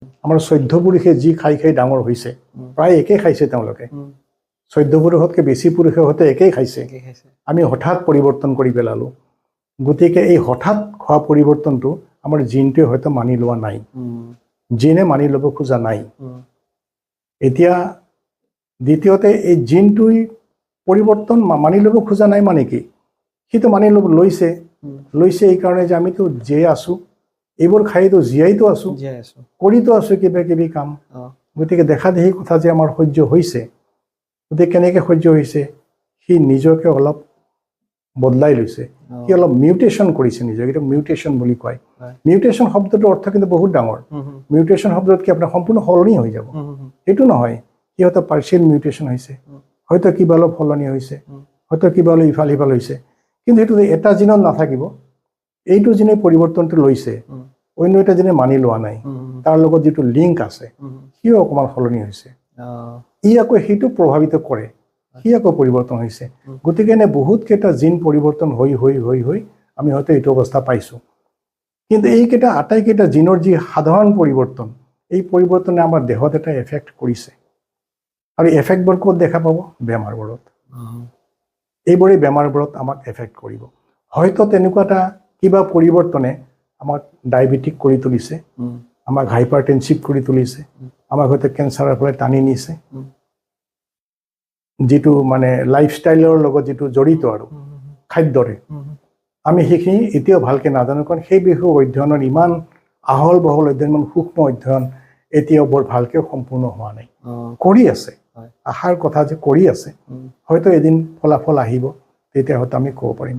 আমাৰ 14 পুৰুষে যি খাই খাই ডাঙৰ হৈছে প্ৰায় একেই খাইছে তেওঁলোকে 14 পুৰুষতকৈ বেছি পুৰুষে হয়তো একেই খাইছে আমি হঠাৎ পৰিৱৰ্তন কৰি পেলালো গতিকে এই হঠাৎ খোৱা পৰিৱৰ্তনটো আমাৰ জিনটোৱে হয়তো মানি লোৱা নাই জিনে মানি ল'ব খোজা নাই এতিয়া দ্বিতীয়তে এই জিনটোই পৰিৱৰ্তন মানি ল'ব খোজা নাই মানে কি সিটো মানি ল'ব লৈছে এই কাৰণে যে আমিতো জীয়াই আছো এইবোৰ খাইতো জীয়াইতো আছো কৰিতো আছো কিবা কিবি কাম গতিকে দেখা দেখি কথা যে আমাৰ সহ্য হৈছে গতিকে কেনেকৈ সহ্য হৈছে সি নিজকে অলপ বদলাই লৈছে সি অলপ মিউটেশ্যন কৰিছে নিজকে এইটো মিউটেশ্যন বুলি কয় মিউটেশ্যন শব্দটোৰ অৰ্থ কিন্তু বহুত ডাঙৰ মিউটেশ্যন শব্দত কি আপোনাৰ সম্পূৰ্ণ সলনি হৈ যাব সেইটো নহয় সি হয়তো পাৰ্চিয়েল মিউটেশ্যন হৈছে হয়তো কিবা অলপ সলনি হৈছে হয়তো কিবা অলপ ইফাল সিফাল হৈছে কিন্তু সেইটো এটা জিনত নাথাকিব এইটো জিনে পৰিৱৰ্তনটো লৈছে অন্য এটা জিনে মানি লোৱা নাই তাৰ লগত যিটো লিংক আছে সিও অকণমান সলনি হৈছে ই আকৌ সেইটো প্ৰভাৱিত কৰে সি আকৌ পৰিৱৰ্তন হৈছে গতিকে এনে বহুত কেইটা জিন পৰিৱৰ্তন হৈ আমি হয়তো এইটো অৱস্থা পাইছোঁ কিন্তু এইকেইটা আটাইকেইটা জিনৰ যি সাধাৰণ পৰিৱৰ্তন এই পৰিৱৰ্তনে আমাৰ দেহত এটা এফেক্ট কৰিছে আৰু এফেক্টবোৰ ক'ত দেখা পাব বেমাৰবোৰত এইবোৰেই বেমাৰবোৰত আমাক এফেক্ট কৰিব হয়তো তেনেকুৱা এটা কিবা পৰিৱৰ্তনে আমাক ডায়েবেটিক কৰি তুলিছে আমাক হাইপাৰটেনচিভ কৰি তুলিছে আমাক হয়তো কেঞ্চাৰৰ ফালে টানি নিছে যিটো মানে লাইফষ্টাইলৰ লগত যিটো জড়িত আৰু খাদ্যৰে আমি সেইখিনি এতিয়াও ভালকৈ নাজানো কাৰণ সেই বিষয়ে অধ্যয়নৰ ইমান আহল বহল অধ্যয়ন ইমান সূক্ষ্ম অধ্যয়ন এতিয়াও বৰ ভালকৈ সম্পূৰ্ণ হোৱা নাই কৰি আছে আশাৰ কথা যে কৰি আছে হয়তো এদিন ফলাফল আহিব তেতিয়া হয়তো আমি ক'ব পাৰিম